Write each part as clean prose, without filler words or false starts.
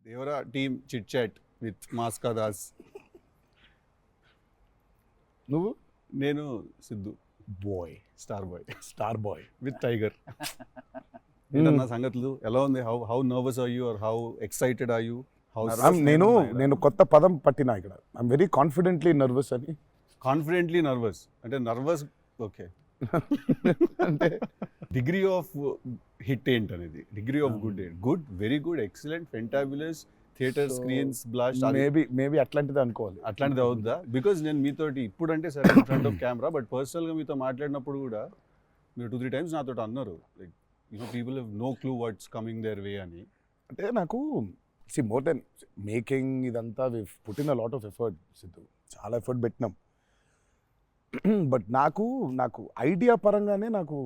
Devara team chit chat with Maska Das. నువ్వు? నేను Siddhu boy, star boy with with tiger. ఏంటన్నా సంగతులు ఎలా ఉంది? How nervous are you are how excited are you? నేను కొత్త పదం పట్టినా ఇక్కడ. ఐఎమ్ వెరీ కాన్ఫిడెంట్లీ నర్వస్ అని. కాన్ఫిడెంట్లీ నర్వస్ అంటే నర్వస్ ఓకే. అంటే డిగ్రీ ఆఫ్ హిట్ ఏంటనేది, డిగ్రీ ఆఫ్ గుడ్ ఏంటి? Good, very good, excellent, fantabulous, theatre screens blast, maybe అట్లాంటిది అనుకోవాలి. అట్లాంటిది అవుద్దా? బికాజ్ నేను మీతోటి ఇప్పుడంటే సరే in front of camera, but పర్సనల్గా మీతో మాట్లాడినప్పుడు కూడా మీరు 2-3 times నాతో అన్నారు like people have no clue what's coming their way అని. అంటే నాకు మోర్ దెన్ మేకింగ్ ఇదంతా we put in a lot of effort Siddhu, చాలా ఎఫర్ట్ పెట్టినాం. బట్ నాకు ఐడియా పరంగానే నాకు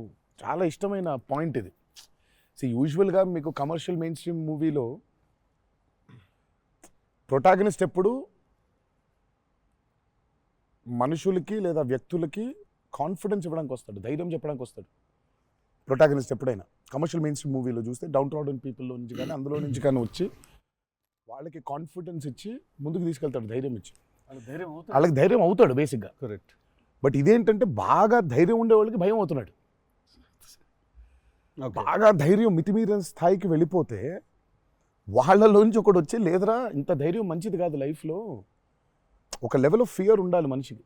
చాలా ఇష్టమైన పాయింట్ ఇది. యూజువల్గా మీకు కమర్షియల్ మెయిన్ స్ట్రీమ్ మూవీలో ప్రొటాగనిస్ట్ ఎప్పుడు మనుషులకి లేదా వ్యక్తులకి కాన్ఫిడెన్స్ ఇవ్వడానికి వస్తాడు, ధైర్యం చెప్పడానికి వస్తాడు ప్రొటాగనిస్ట్ ఎప్పుడైనా. కమర్షియల్ మెయిన్ స్ట్రీమ్ మూవీలో చూస్తే డౌన్ ట్రాడన్ పీపుల్లో నుంచి కానీ అందులో నుంచి కానీ వచ్చి వాళ్ళకి కాన్ఫిడెన్స్ ఇచ్చి ముందుకు తీసుకెళ్తాడు, ధైర్యం ఇచ్చి. వాళ్ళకి ధైర్యం అవుతాడు బేసిక్గా. కరెక్ట్. బట్ ఇదేంటంటే బాగా ధైర్యం ఉండే వాళ్ళకి భయం అవుతున్నాడు. బాగా ధైర్యం మితిమీరిన స్థాయికి వెళ్ళిపోతే వాళ్ళలోంచి ఒకడు వచ్చి లేదరా ఇంత ధైర్యం మంచిది కాదు లైఫ్లో, ఒక లెవెల్ ఆఫ్ ఫియర్ ఉండాలి మనిషికి.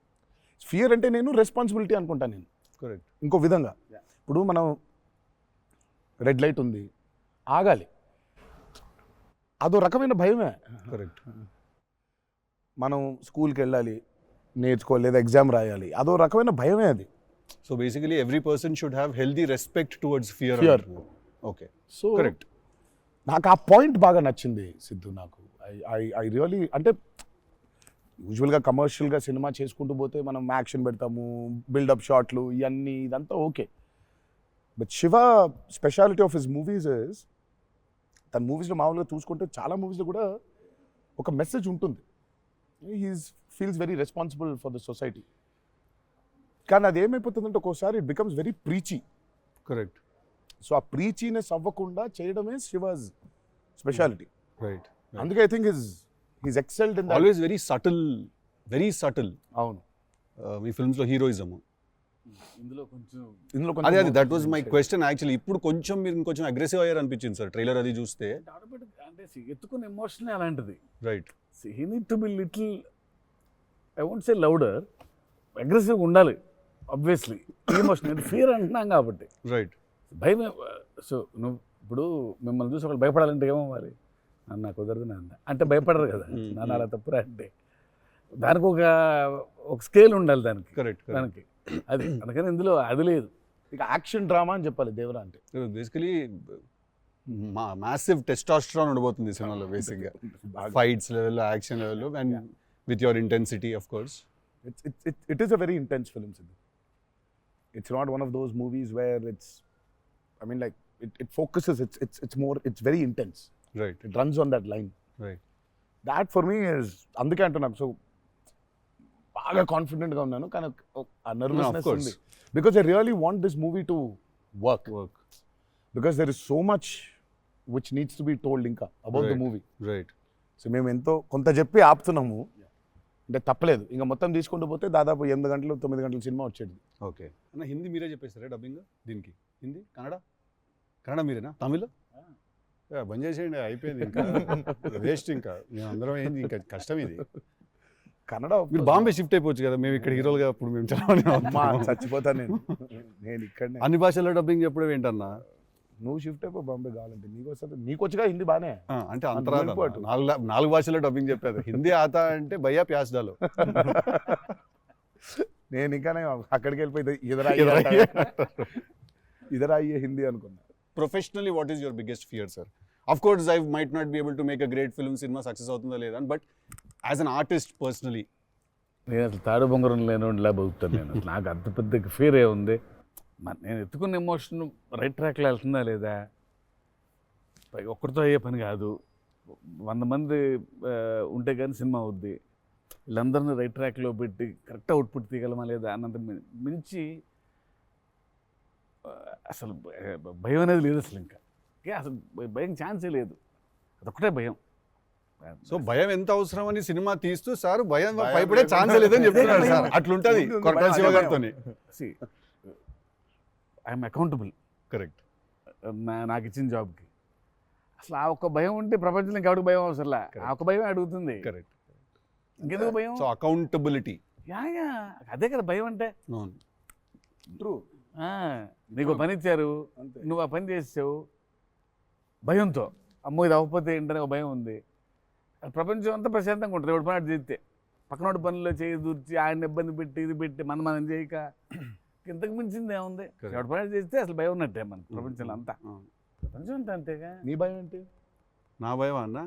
ఫియర్ అంటే నేను రెస్పాన్సిబిలిటీ అనుకుంటాను నేను. కరెక్ట్. ఇంకో విధంగా ఇప్పుడు మనం రెడ్ లైట్ ఉంది, ఆగాలి, అదో రకమైన భయమే. కరెక్ట్. మనం స్కూల్కి వెళ్ళాలి, నేర్చుకోవాలి, లేదా ఎగ్జామ్ రాయాలి, అదో రకమైన భయమే అది. So basically every person should have healthy respect towards fear. Okay. So correct. నాకు ఆ పాయింట్ బాగా నచ్చింది సిద్ధు. నాకు ఐ రియలీ, అంటే యూజువల్గా కమర్షియల్గా సినిమా చేసుకుంటూ పోతే మనం యాక్షన్ పెడతాము, బిల్డప్ షాట్లు, ఇవన్నీ ఇదంతా okay. But Shiva speciality of his movies is, తన మూవీస్లో మామూలుగా చూసుకుంటే చాలా మూవీస్లో కూడా ఒక మెసేజ్ ఉంటుంది. Feels very responsible for the society. కానీ అది ఏమైపోతుందంటే ఒక్కోసారి it becomes very preachy. Correct. So ఆ ప్రీచీనెస్ అవ్వకుండా చేయడమే శివాజ్ స్పెషాలిటీ. రైట్. అందుకే I think he's excelled in always very subtle. అవును. మీ ఫిల్మ్స్లో హీరోయిజం ఇందులో అదే that was my question actually. ఇప్పుడు కొంచెం మీరు ఇంకొంచెం అగ్రెసివ్ అయ్యారు అనిపించింది సార్ ట్రైలర్ అది చూస్తే. అంటే ఎత్తుకున్న ఎమోషన్ అలాంటిది. Right. He need to be little, I won't say louder, అగ్రెసివ్గా ఉండాలి ఆబ్వియస్లీ. ఎమోషన్ ఫియర్ అంటున్నాం కాబట్టి. రైట్. భయం. సో నువ్వు ఇప్పుడు మిమ్మల్ని చూసి ఒకళ్ళు భయపడాలంటే ఏమో మరి నాకు కుదరదు నాన్న అంటే భయపడరు కదా. నాన్న అలా తప్పురా అంటే దానికి ఒక స్కేల్ ఉండాలి దానికి. కరెక్ట్. దానికి అది అందుకని ఇందులో అది లేదు. ఇక యాక్షన్ డ్రామా అని చెప్పాలి దేవరా అంటే. బేసికలీ మ్యాసివ్ టెస్టాస్టెరాన్ ఉండబోతుంది సినిమాలో బేసిక్గా, ఫైట్స్ లెవెల్లో, యాక్షన్ లెవెల్లో, and with your intensity of course. It is a very intense film, Sidhu. It's not one of those movies where it's, I mean, like it focuses. It's more. It's very intense. Right. It runs on that line. Right. That for me is అందుకే అంటున్నా. So బాగా కాన్ఫిడెంట్గా ఉన్నాను, కానీ ఆ nervousness ఉంది. Because I really want this movie to work. Because there is so much which needs to be told ఇంకా about the movie. Right. So మేము ఎంతో కొంత చెప్పి ఆపుతున్నాము అంటే తప్పలేదు. ఇంకా మొత్తం తీసుకుంటూ పోతే దాదాపు 8 గంటలు 9 గంటల సినిమా వచ్చేది. ఓకే అన్న, హిందీ మీరే చెప్పేస్తారా డబ్బింగ్ దీనికి? హిందీ, కన్నడ మీరేనా? తమిళ్ బంద్ చేసేయండి, అయిపోయింది ఇంకా వేస్ట్. ఇంకా మేము అందరం ఏంది, ఇంకా కష్టం ఇది. కన్నడ మీరు బాంబే షిఫ్ట్ అయిపోవచ్చు కదా, మేము ఇక్కడ హీరోలుగా అప్పుడు మేము చచ్చిపోతాను నేను ఇక్కడనే. అన్ని భాషల్లో డబ్బింగ్ చెప్పడం ఏంటన్నా? నువ్వు షిఫ్ట్ అయిపో బాంబే కావాలంటే, నీకు వచ్చగా హిందీ బానే అంటే అంతరా 4 భాషల్లో డబ్బింగ్ చెప్పారు. హిందీ ఆతా అంటే భయ్యా ప్యాస్ డాలో. నేను ఇంకా అక్కడికి వెళ్ళిపోయి ఇదరా అయ్యే హిందీ అనుకున్నా. Professionally what is your biggest fear sir? Of course I might not be able to make a great film, cinema success అవుతుందా లేదా, but as an artist personally నేను అసలు తాడు బొంగరం లేనిలా బతుకుతాను నేను. అసలు నాకు అంత పెద్ద ఫియర్ ఏ ఉంది. నేను ఎత్తుకున్న ఎమోషన్ రైట్ ట్రాక్లో వెళ్తుందా లేదా, ఒక్కరితో అయ్యే పని కాదు. 100 మంది ఉంటే కానీ సినిమా అవుద్ది. వీళ్ళందరినీ రైట్ ట్రాక్లో పెట్టి కరెక్ట్ అవుట్పుట్ తీయగలమా లేదా అన్నంత మించి అసలు భయం అనేది లేదు అసలు. ఇంకా అసలు భయం ఛాన్సే లేదు. అదొక్కటే భయం. సో భయం ఎంత అవసరం అని సినిమా తీస్తూ సార్ భయం భయపడే ఛాన్స్ లేదని చెప్తున్నారు సార్. అట్లుంటది కొరటాల శివ గారితో. I'm accountable correct. నాకు ఇచ్చిన జాబ్కి. అసలు ఆ ఒక్క భయం ఉంటే ప్రపంచంలో ఇంకెవరికి భయం అవసరంలా. ఆ ఒక్క భయం అడుగుతుంది. కరెక్ట్. ఇంకెందుకు భయం? So accountability. యా అదే కదా భయం అంటే. ట్రూ. నీకు పని ఇచ్చారు, నువ్వు ఆ పని చేసావు భయంతో. అమ్మో ఇది అవ్వకపోతే ఏంటనే ఒక భయం ఉంది. ప్రపంచం అంతా ప్రశాంతంగా ఉంటుంది ఎవడి పని అటు చేస్తే. పక్కనోడి పనుల్లో చేయి దూర్చి ఆయన ఇబ్బంది పెట్టి ఇది పెట్టి మనం చేయక ఇంతకు మించింది ఏముంది? ఎవడి పని అటు చేస్తే అసలు భయం ఉన్నట్టే మనకు ప్రపంచంలో అంతా. ప్రపంచం అంతా అంతేగా. నీ భయం ఏంటి? నా భయం అన్న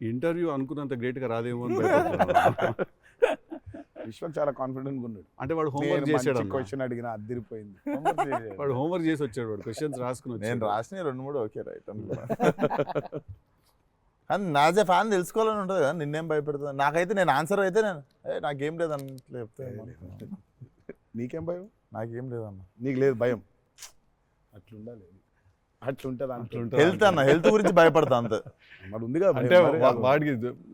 ఇంటర్వ్యూ అనుకున్నంత గ్రేట్గా రాదేమో అని భయపడుతున్నాను. విశ్వం చాలా కాన్ఫిడెంట్ ఉన్నాడు. అంటే వాడు హోంవర్క్ చేసాడు. క్వశ్చన్ అడిగిన అదిరిపోయింది. వాడు హోంవర్క్ చేసి వచ్చాడు. వాడు క్వశ్చన్స్ రాసుకుని నేను రాసిన 2-3 ఓకే రైట్ అనుకున్నా. కానీ నాజే ఫ్యాన్ తెలుసుకోవాలని ఉంటుంది కదా, నిన్నేం భయపెడుతుంది. నాకైతే నేను ఆన్సర్ అయితే నేను నాకేం లేదు అన్నట్లు చెప్తే. నీకేం భయం? నాకేం లేదన్న. నీకు లేదు భయం? అట్లుండాలి. అట్లుంటుంది. హెల్త్ అన్న, హెల్త్ గురించి భయపడతా అంతే. మరి ఉంది కదా అంటే వాడికి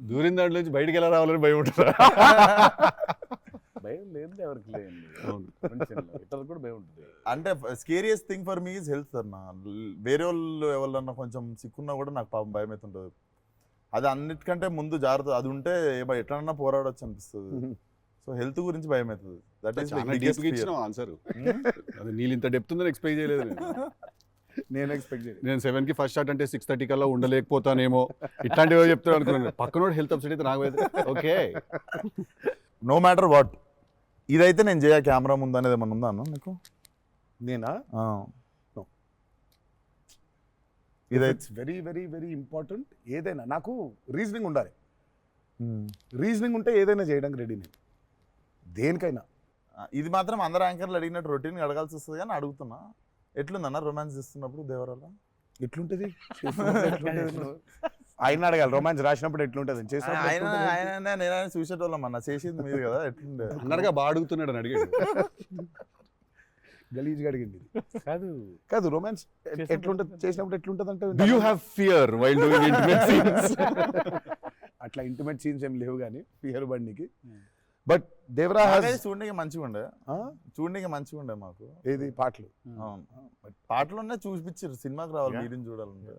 దూరిన దాంట్లో నుంచి బయటికి ఎలా రావాలని భయం ఉంటుంది. భయం లేదు ఎవరికి లేదు. ఇతరులకు కూడా భయం ఉంటుంది. అంటే scariest thing for me is health అన్న. వేరే వాళ్ళు ఎవరన్నా కొంచెం సిక్కున్నా కూడా నాకు పాపం భయం అవుతుంటుంది. అది అన్నిటికంటే ముందు జాగ్రత్త. అది ఉంటే ఎట్లన్నా పోరాడొచ్చు అనిపిస్తుంది. సో హెల్త్ గురించి భయం అవుతుంది. That is answer. అది నీళ్ళు ఇంత డెప్త్ ఉందని ఎక్స్పెక్ట్ చేయలేదు నేను ఎక్స్పెక్ట్ చేయలేదు. నేను 7కి ఫస్ట్ షాట్ అంటే 6:30 కల్లా ఉండలేకపోతానేమో ఇట్లాంటివో చెప్తాను అనుకున్నాను. పక్కనోడు హెల్త్ అప్సెట్ అయితే నాకు ఓకే. నో మ్యాటర్ వాట్ ఇదైతే నేను చేయ కెమెరా ముందు అనేది ఏమన్నా ఉందా అన్న నీకు? నేనా? ఇదైతే వెరీ వెరీ వెరీ ఇంపార్టెంట్. ఏదైనా నాకు రీజనింగ్ ఉండాలి. రీజనింగ్ ఉంటే ఏదైనా చేయడానికి రెడీ నేను, దేనికైనా. ఇది మాత్రం అందరు యాంకర్లు అడిగినట్టు రొటీన్ అడగాల్సి వస్తుంది. కానీ అడుగుతున్నా, ఎట్లుందన్న రొమాన్స్ చేస్తున్నప్పుడు దేవరాల? ఎట్లుంటది? ఆయన అడగాలి. రొమాన్స్ రాసినప్పుడు ఎట్లుంటది? నేను చూసేటోళ్ళం అన్న, చేసింది మీరు కదా, ఎట్లుండే అన్నగా బాగా అడుగుతున్నాడు అని అడిగాడు. గలీజ్గా అడిగింది. కాదు కాదు రొమాన్స్ ఎట్లుంటది, చేసినప్పుడు ఎట్లుంటది అంటే Do you have fear while doing intimate scenes? అట్లా ఇంటిమేట్ సీన్స్ ఏం లేవు కానీ ఫియర్ బండికి. బట్ దేవరా చూడడానికి మంచిగా ఉండే, చూడడానికి మంచిగా ఉండే మాకు. ఏది పాటలు? బట్ పాటలోనే చూపించారు, సినిమాకి రావాలి మీరిని చూడాలంటే.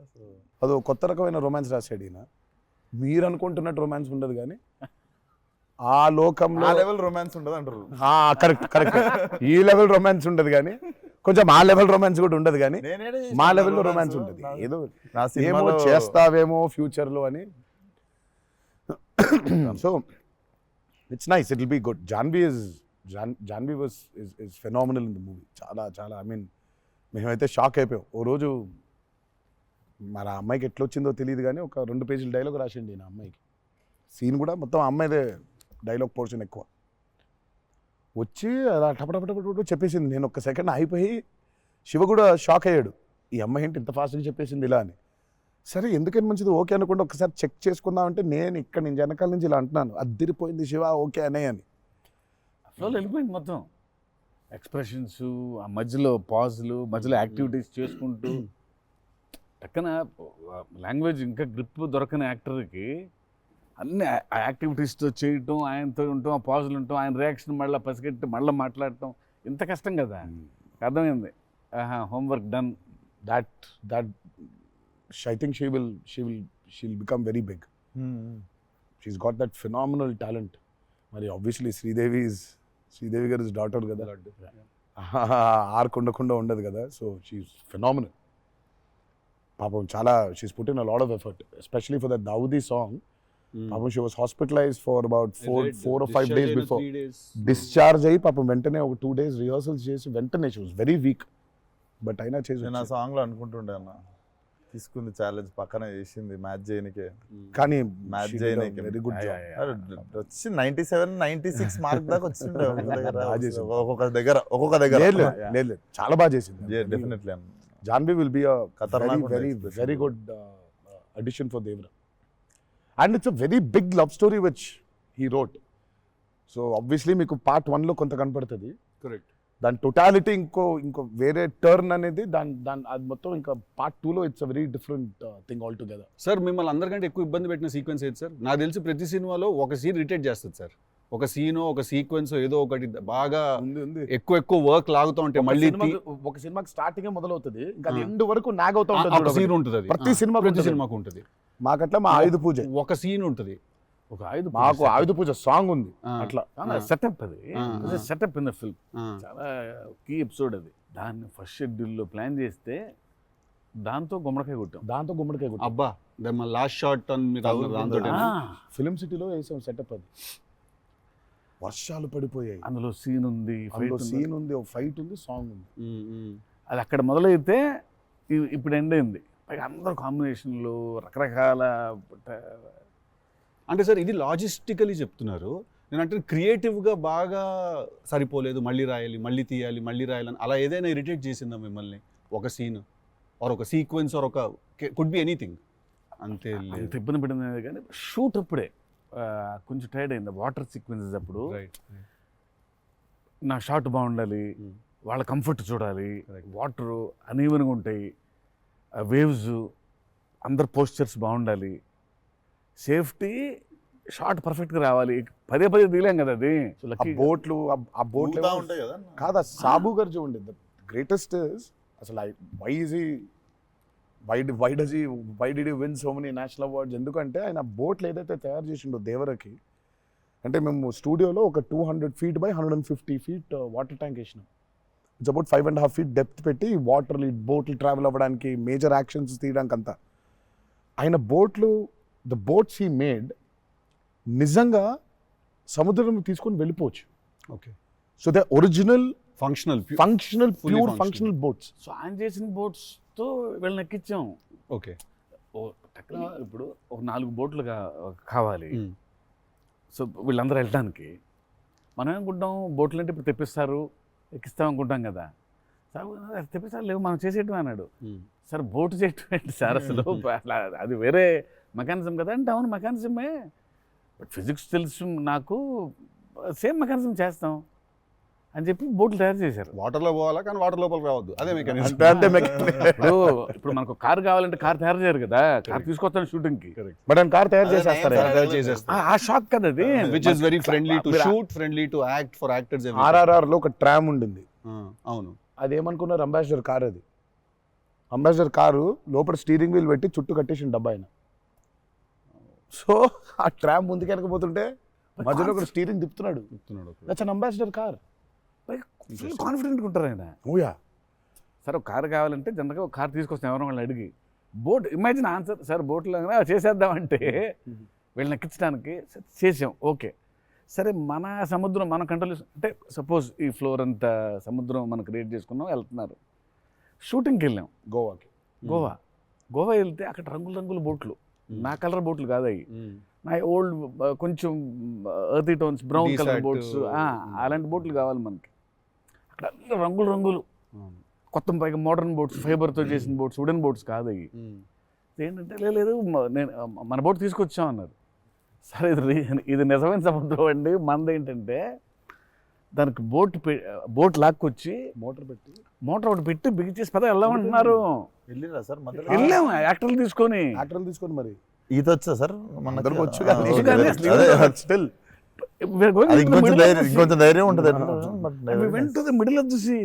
అదో కొత్త రకమైన రొమాన్స్ రాశాడు ఈయన. మీరు అనుకుంటున్నట్టు రొమాన్స్ ఉండదు కానీ ఆ లోకంలో లెవెల్ రొమాన్స్ ఉండదు అంటారు. Correct correct. ఈ లెవెల్ రొమాన్స్ ఉండదు కానీ కొంచెం ఆ లెవెల్ రొమాన్స్ కూడా ఉండదు కానీ మా లెవెల్లో రొమాన్స్ ఉంటుంది. ఏదో ఏమో చేస్తావేమో ఫ్యూచర్లో అని. So it's nice, it will be good. Janhvi was is phenomenal in the movie. చాలా చాలా ఐ మీన్ మేమైతే షాక్ అయిపోయాం. ఓ రోజు మరి ఆ అమ్మాయికి ఎట్లా వచ్చిందో తెలియదు కానీ ఒక 2 పేజీల డైలాగ్ రాసిండి నా అమ్మాయికి. సీన్ కూడా మొత్తం అమ్మాయిదే డైలాగ్ పోర్షన్ ఎక్కువ. వచ్చి అలా టపటపటపట చెప్పేసింది. నేను ఒక్క సెకండ్ అయిపోయి శివ కూడా షాక్ అయ్యాడు, ఈ అమ్మాయి ఏంటి ఇంత ఫాస్ట్గా చెప్పేసింది ఇలా అని. సరే ఎందుకని మంచిది ఓకే అనుకుంటే ఒకసారి చెక్ చేసుకుందామంటే నేను ఇక్కడ నుంచి వెనకాల నుంచి ఇలా అంటున్నాను, అద్దిరిపోయింది శివ ఓకే అనే అని. ఫ్లో వెళ్ళిపోయింది మొత్తం. ఎక్స్ప్రెషన్స్, ఆ మధ్యలో పాజులు, మధ్యలో యాక్టివిటీస్ చేసుకుంటూ పక్కన లాంగ్వేజ్ ఇంకా గ్రిప్ దొరకని యాక్టర్కి అన్ని ఆ యాక్టివిటీస్తో చేయటం, ఆయనతో ఉండటం, ఆ పాజులు ఉండటం, ఆయన రియాక్షన్ మళ్ళీ పసిగట్టి మళ్ళీ మాట్లాడటం ఇంత కష్టం కదా. అర్థమైంది. Homework done. That I think she'll become very big. She's got that phenomenal talent. మరి obviously శ్రీదేవి గారి డాటర్ కదా, ఆర్క్ ఉండకుండా ఉండదు కదా. So she is phenomenal. పాపం చాలా she's put in a lot of effort, especially for that Daavudi song. పాపం she was hospitalized for about 4 or 5 days before discharge అయ్యి పాపం వెంటనే ఒక 2 days రిహర్సల్స్ చేసి వెంటనే she was very weak. But అయినా చేసి నేను ఆ సాంగ్లో అనుకుంటుండే అన్న, తీసుకుంది ఛాలెంజ్, పక్కన చేసింది మ్యాచ్ చేయనికే. కానీ మ్యాచ్ చేయనికే వెరీ గుడ్ జాబ్. వచ్చి 97, 96 మార్క్ దాకా వచ్చిండే ఒక్కొక్క దగ్గర. లేదు చాలా బాగా చేసింది. డెఫినెట్లీ అన్న. జాన్వీ విల్ బి ఖతర్నాక్ very good addition for Devra. And it's a very big love story which he wrote. So obviously మీకు part 1 లో కొంత కనపడుతుంది. కరెక్ట్. దాని టోటాలిటీ ఇంకో వేరే టర్న్ అనేది దాని అది మొత్తం ఇంకా పార్ట్ 2లో it's a very different thing all together. Sir మిమ్మల్ని అందరికంటే ఎక్కువ ఇబ్బంది పెట్టిన సీక్వెన్స్ ఏది సార్? నాకు తెలిసి ప్రతి సినిమాలో ఒక సీన్ రిటేట్ చేస్తుంది సార్. ఒక సీనో ఒక సీక్వెన్స్ ఏదో ఒకటి బాగా ఉంది ఎక్కువ వర్క్ లాగుతూ ఉంటే మళ్ళీ ఒక సినిమాకి స్టార్టింగ్ మొదలవుతుంది ఇంకా అది ఎండ్ వరకు నాగ్ అవుతా ఒక ఉంటుంది. సీన్ ఉంటుంది అది. ప్రతి సినిమాకు ఉంటుంది. మాకట్లా మా ఆయుధ పూజ ఒక సీన్ ఉంటుంది. ఒక ఆయుధ మాకు ఆయుధ పూజ సాంగ్ ఉంది అట్లా సెటప్ అది ఆ. సెటప్ ఇన్ ద ఫిల్మ్ చాలా కీ ఎపిసోడ్ అది. దాన్ని ఫస్ట్ షెడ్యూల్లో ప్లాన్ చేస్తే దాంతో గుమ్మడికాయ కొట్టాం. దాంతో గుమ్మడికాయ కొట్టాం. అబ్బా లాస్ట్ షాట్ దాంతో ఫిలిం సిటీలో వేసాం సెటప్ అది. వర్షాలు పడిపోయాయి, అందులో సీన్ ఉంది, అందులో సీన్ ఉంది, ఒక ఫైట్ ఉంది, సాంగ్ ఉంది. అది అక్కడ మొదలైతే ఇప్పుడు ఎండ్ అయింది. పైగా అందరు కాంబినేషన్లు రకరకాల అంటే సార్ ఇది లాజిస్టికలీ చెప్తున్నారు. నేను అంటే క్రియేటివ్గా బాగా సరిపోలేదు, మళ్ళీ రాయాలి, మళ్ళీ తీయాలి, మళ్ళీ రాయాలని అలా ఏదైనా ఇరిటేట్ చేసిందా మిమ్మల్ని? ఒక సీన్ ఆర్ ఒక సీక్వెన్స్ ఆర్ ఒక కుడ్ బి ఎనీథింగ్ అంతే? అంత ఇబ్బంది పడింది కానీ షూట్ అప్పుడే కొంచెం టైర్డ్ అయింది. వాటర్ సీక్వెన్సెస్ అప్పుడు నా షాట్ బాగుండాలి, వాళ్ళ కంఫర్ట్ చూడాలి, వాటరు అనీవెన్గా ఉంటాయి, వేవ్స్, అందరు పోస్చర్స్ బాగుండాలి, సేఫ్టీ షాట్ పర్ఫెక్ట్గా రావాలి. పదే తీయలేం కదా అది. బోట్లు ఆ బోట్లు ఉంటాయి కదా కాదా సాబు గారు చూడండి. ద గ్రేటెస్ట్ ఇస్ అసలు why did you win so many national awards? ఎందుకంటే ఆయన బోట్లు ఏదైతే తయారు చేసిండో దేవరకి, అంటే మేము స్టూడియోలో ఒక 200 feet by 150 feet water tank వేసినాం. ఇట్స్ అబౌట్ 5.5 feet డెప్త్ పెట్టి బోట్లు ట్రావెల్ అవ్వడానికి, మేజర్ యాక్షన్స్ తీయడానికి అంతా. ఆయన ద బోట్స్ హీ మేడ్ నిజంగా సముద్రం తీసుకొని వెళ్ళిపోవచ్చు. Okay. So the original functional pure functional boats. So ఆయన చేసిన బోట్స్తో వీళ్ళని ఎక్కించాం. ఓకే. ఇప్పుడు ఒక 4 బోట్లు కావాలి. సో వీళ్ళందరూ వెళ్ళడానికి మనం ఏమనుకుంటాం, బోట్లు అంటే ఇప్పుడు తెప్పిస్తారు, ఎక్కిస్తాం అనుకుంటాం కదా. సార్ తెప్పిస్తారు లేవు, మనం చేసేయటం అన్నాడు. సార్ బోటు చేయటం ఏంటి సార్ అసలు? అది వేరే మెకానిజం కదా అంటే, అవును మెకానిజమే, బట్ ఫిజిక్స్ తెలుసు నాకు, సేమ్ మెకానిజం చేస్తాం అని చెప్పి బోట్లు తయారు చేశారు. వాటర్లో పోవాలా కానీ వాటర్ లోపల రావద్దు, అదే మెకానిజం. ఇప్పుడు మనకు కార్ కావాలంటే కార్ తయారు చేయరు కదా, కార్ తీసుకొస్తాను షూటింగ్కి, బట్ ఆయన కార్ తయారు చేసేస్తారు. ఆ షాక్ కదా అది. Which is very friendly to shoot, friendly to act for actors. RRR లో ఒక ట్రామ్ ఉండింది. అవును. అదేమనుకున్నారు, అంబాసిడర్ కార్. అది అంబాసిడర్ కారు లోపల స్టీరింగ్ వీల్ పెట్టి చుట్టూ కట్టేసిన డబ్బా ఆయన. సో ఆ ట్రామ్ ముందుకెళ్ళకపోతుంటే మధ్యలో ఒక స్టీరింగ్ తిప్పుతున్నాడు. That's an Ambassador car. Full కాన్ఫిడెంట్గా ఉంటారు ఆయన. ఓయా సార్ ఒక కార్ కావాలంటే జనరల్గా ఒక కార్ తీసుకొస్తాం ఎవరో వాళ్ళని అడిగి. బోట్ ఇమాజిన్ ఆన్సర్, సార్ బోట్లో చేసేద్దామంటే వీళ్ళని ఎక్కించడానికి చేసాం. ఓకే సరే, మన సముద్రం మనం కంట్రోల్ అంటే సపోజ్ ఈ ఫ్లోర్ అంతా సముద్రం మనం క్రియేట్ చేసుకున్నాం, వెళ్తున్నారు. షూటింగ్కి వెళ్ళాం గోవాకి. గోవా వెళ్తే అక్కడ రంగుల బోట్లు, నా కలర్ బోట్లు కాదు అవి, నా ఓల్డ్ కొంచెం ఎర్తీ టోన్స్, బ్రౌన్ కలర్ బోట్స్, అలాంటి బోట్లు కావాలి మనకి. అక్కడ అన్ని రంగులు కొత్త, పైగా మోడర్న్ బోట్స్, ఫైబర్తో చేసిన బోట్స్, వుడెన్ బోట్స్ కాదు అవి. ఏంటంటే లేదు నేను మన బోట్ తీసుకొచ్చాం అన్నారు. సరే ఇది నిజమైన సముద్రం అండి, మనదేంటంటే దానికి బోట్ లాక్కొచ్చి మోటార్ ఒకటి పెట్టి బిగించేసి పద వెళ్దామంటున్నారు. వెళ్ళిరా సార్? వెళ్ళాము యాక్టర్లు తీసుకొని మరి ఈత వచ్చా సార్? ఇంకొంచెం ధైర్యం ఉంటుంది. వెంట మిడిల్ ఆఫ్ ది సీ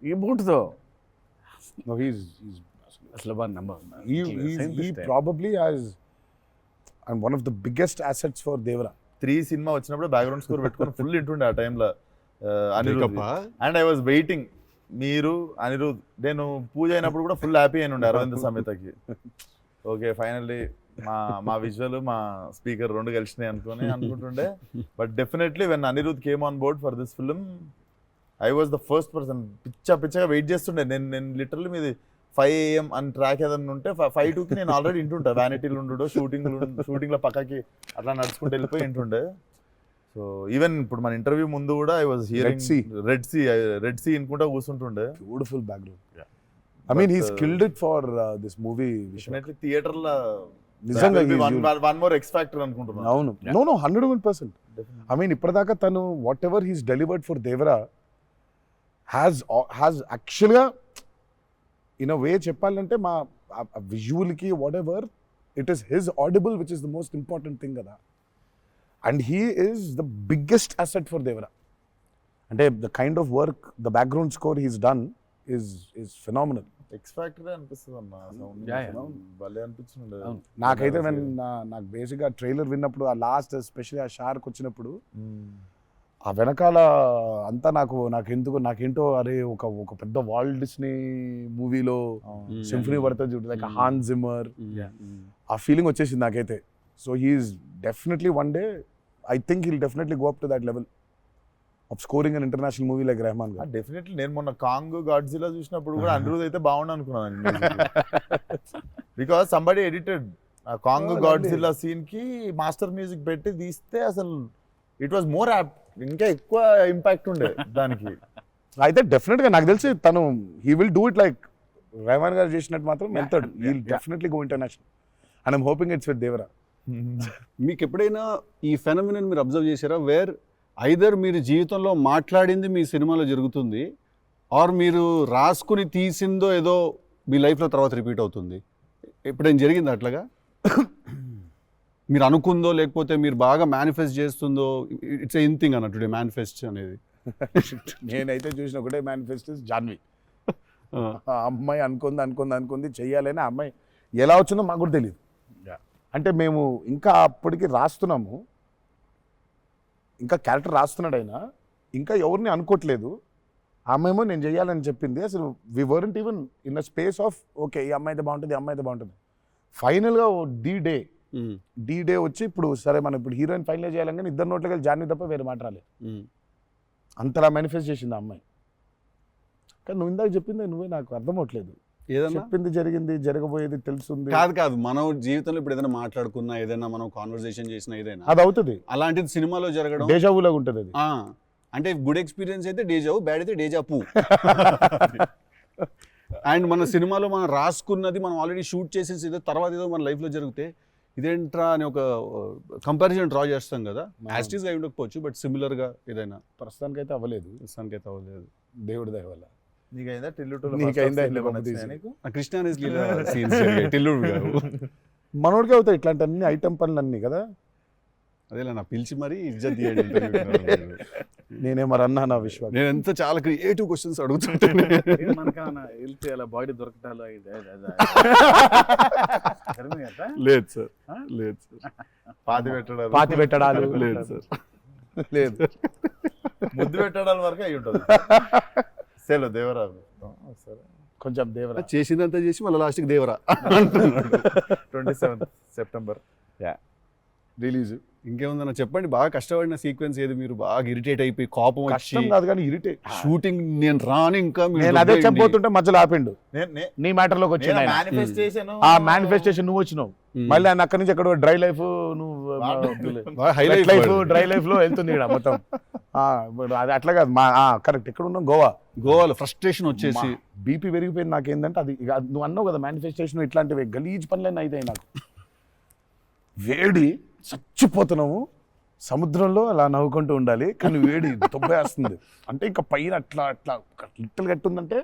ఈ బోట్తో అసలు probably has and one of the biggest assets for Devara. 3 cinema వచ్చినప్పుడు బ్యాక్గ్రౌండ్ స్కోర్ పెట్టుకొని ఫుల్ ఇంటుండే ఆ టైంలో Anirudh. And I was waiting, మీరు అనిరుద్ నేను పూజ అయినప్పుడు కూడా ఫుల్ హ్యాపీ అయిన ఉండే అరవింద్ సమేతకి. ఓకే ఫైనల్లీ మా విజువల్ మా స్పీకర్ 2 కలిసినాయి అనుకుంటుండే. But definitely when Anirudh came on board for this film, I was the first person. పిచ్చగా వెయిట్ చేస్తుండే. నేను లిటరల్లీ మీది 5 AM అని ట్రాక్ ఏదన్నా ఉంటే 5:02కి నేను ఆల్రెడీ ఇంటుంటా. వ్యానిటీలు ఉండు, షూటింగ్లో పక్కకి అట్లా నడుచుకుంటూ వెళ్ళిపోయి ఇంటుండే. సో ఈవెన్ ఇప్పుడు మన ఇంటర్వ్యూ ముందు కూడా I was hearing Red Sea ఇనుకుంటా కూర్చుంటుండే. Beautiful background. I mean he's killed it for this movie. Definitely theater la నిజంగా one more X factor అనుకుంటున్నాను. అవును. No 101%. I mean ఇప్పటిదాకా తను whatever he's delivered for Devara, has యాక్చువల్గా in a way చెప్పాలంటే మా విజువల్కి whatever it is his audible which is the most important thing కదా. And he is the biggest asset for Devara. అంటే the kind of work the background score he's done is phenomenal. X factory అనిపిస్తుంది అన్న sound Yeah, yeah. భలే అనిపించింది. నాకైతే నాకు బేసిక్గా trailer విన్నప్పుడు ఆ లాస్ట్ ఎస్పెషల్లీ ఆ షార్క్ వచ్చినప్పుడు ఆ వెనకాల అంతా నాకేంటో అరే ఒక పెద్ద వాల్ట్ డిస్నీ మూవీలో సింఫనీ పడుతుంది చూడు, లైక్ హాన్ జిమ్మర్, ఆ ఫీలింగ్ వచ్చేసింది నాకైతే. So he's definitely one day I think he'll definitely go up to that level of scoring an international movie like Rahman garu. Definitely నేను మొన్న కాంగ్ గాడ్జిలా చూసినప్పుడు కూడా అనిరుద్ అయితే బాగుండు అనుకున్నాను, బికాస్ సంబడి ఎడిటెడ్ ఆ కాంగ్ గాడ్జిలా సీన్ కి మాస్టర్ మ్యూజిక్ పెట్టి తీస్తే అసలు ఇట్ వాజ్ మోర్ యాప్ట్, ఇంకా ఎక్కువ ఇంపాక్ట్ ఉండే దానికి. అయితే డెఫినెట్గా నాకు తెలిసి తను he will do it like Rahman garu చేసినట్టు మాత్రం వెళ్తాడు. He will definitely go international and I'm hoping it's with Devara. మీకు ఎప్పుడైనా ఈ ఫెనమినన్ మీరు అబ్జర్వ్ చేశారా, వేర్ ఐదర్ మీరు జీవితంలో మాట్లాడింది మీ సినిమాలో జరుగుతుంది, ఆర్ మీరు రాసుకుని తీసిందో ఏదో మీ లైఫ్లో తర్వాత రిపీట్ అవుతుంది? ఎప్పుడైనా జరిగింది అట్లాగా? మీరు అనుకుందో లేకపోతే మీరు బాగా మేనిఫెస్ట్ చేస్తుందో? ఇట్స్ ఎన్ థింగ్ అన్నట్టు మేనిఫెస్ట్ అనేది. నేనైతే చూసిన ఒకటే మేనిఫెస్టో జాన్వి. ఆ అమ్మాయి అనుకుంది చెయ్యాలని, ఆ అమ్మాయి ఎలా వచ్చిందో మాకు కూడా తెలియదు. అంటే మేము ఇంకా అప్పటికి రాస్తున్నాము, ఇంకా క్యారెక్టర్ రాస్తున్నాడు అయినా ఇంకా ఎవరిని అనుకోవట్లేదు. ఆ అమ్మాయేమో నేను చెయ్యాలని చెప్పింది. అసలు we weren't even in a space of okay ఈ అమ్మాయి అయితే బాగుంటుంది, ఈ అమ్మాయి అయితే బాగుంటుంది. ఫైనల్గా డి డే వచ్చి ఇప్పుడు సరే మనం ఇప్పుడు హీరోయిన్ ఫైనల్ చేయాలని, కానీ ఇద్దరు నోట్లకి వెళ్ళి జాన్వి తప్ప వేరే మాట రాలేదు. అంతలా మేనిఫెస్ట్ చేసింది ఆ అమ్మాయి. కానీ నువ్వు ఇందాక చెప్పింది నువ్వే నాకు అర్థం అవట్లేదు. ఏదన్నా చెప్పింది జరిగింది, జరగబోయేది తెలుస్తుంది. కాదు మనం జీవితంలో ఇప్పుడు ఏదైనా మాట్లాడుకున్నా, ఏదైనా మనం కాన్వర్సేషన్ చేసినా, ఏదైనా అది అవుతుంది, అలాంటిది సినిమాలో జరగడం డేజావులాగా ఉంటుంది అది. అంటే గుడ్ ఎక్స్పీరియన్స్ అయితే డేజావు, బ్యాడ్ అయితే డేజాపు. అండ్ మన సినిమాలో మనం రాసుకున్నది మనం ఆల్రెడీ షూట్ చేసేసి ఏదో తర్వాత ఏదో మన లైఫ్లో జరిగితే ఇదేంట్రా అని ఒక కంపారిజన్ డ్రా చేస్తాం కదా. యాస్టీస్గా అయి ఉండకపోవచ్చు, బట్ సిమిలర్గా ఏదైనా. ప్రస్తుతానికి అయితే అవ్వలేదు, దేవుడి దయ వల్ల. నీకైందా నీకైందా? కృష్ణ సీన్స్ టిల్లుడు మనోడికి అవుతాయి ఇట్లాంటి అన్ని ఐటమ్ పనులు అన్నీ కదా. అదేలా నా పిలిచి మరీ ఇజ్జత్ తీయండి. నేనే మరి అన్నా నా విశ్వాసం. నేను ఎంత చాలా క్రియేటివ్ క్వశ్చన్స్ అడుగుతుంటాను. వెళ్తే అలా బాడీ దొరకటాలు లేదు సార్, లేదు సార్. పాతి పెట్టడాలు లేదు సార్, లేదు. ముద్దు పెట్టడాల వరకు అయి ఉంటుంది. సెలవు దేవరా సరే కొంచెం దేవరా చేసిందంతా చేసి మళ్ళీ లాస్ట్కి దేవరా 27 సెప్టెంబర్ రిలీజ్. ఇంకేముందన్న చెప్పండి. బాగా కష్టపడిన సీక్వెన్స్ ఏది? మీరు బాగా ఇరిటేట్ అయిపోయి కోపం వచ్చి కష్టం కాదు కానీ ఇరిటేట్. షూటింగ్ నేను రాను ఇంకా నేను అదే చెప్పబోతుంటే మధ్యలో ఆపిండు. నీ మ్యాటర్ లోకి వచ్చింది ఆ మేనిఫెస్టేషన్. నువ్వు వచ్చినావు మళ్ళీ ఆయన అక్కడి నుంచి ఎక్కడ డ్రై లైఫ్, నువ్వు హైలైట్ లైఫ్ డ్రై లైఫ్ లో వెళ్తుంది ఇక్కడ మొత్తం. అది అట్లా కాదు. కరెక్ట్. ఎక్కడ ఉన్నావు? గోవాలో ఫ్రస్ట్రేషన్ వచ్చేసి బీపీ పెరిగిపోయింది. నాకేందంటే అది నువ్వు అన్నావు కదా మేనిఫెస్టేషన్, ఇట్లాంటివి గలీజ్ పనులన్నీ అవుతాయి నాకు. వేడి చచ్చిపోతున్నాము, సముద్రంలో అలా నవ్వుకుంటూ ఉండాలి, కానీ వేడి తొబ్బేస్తుంది. అంటే ఇంకా పైన అట్లా లిట్టలు కట్టుందంటే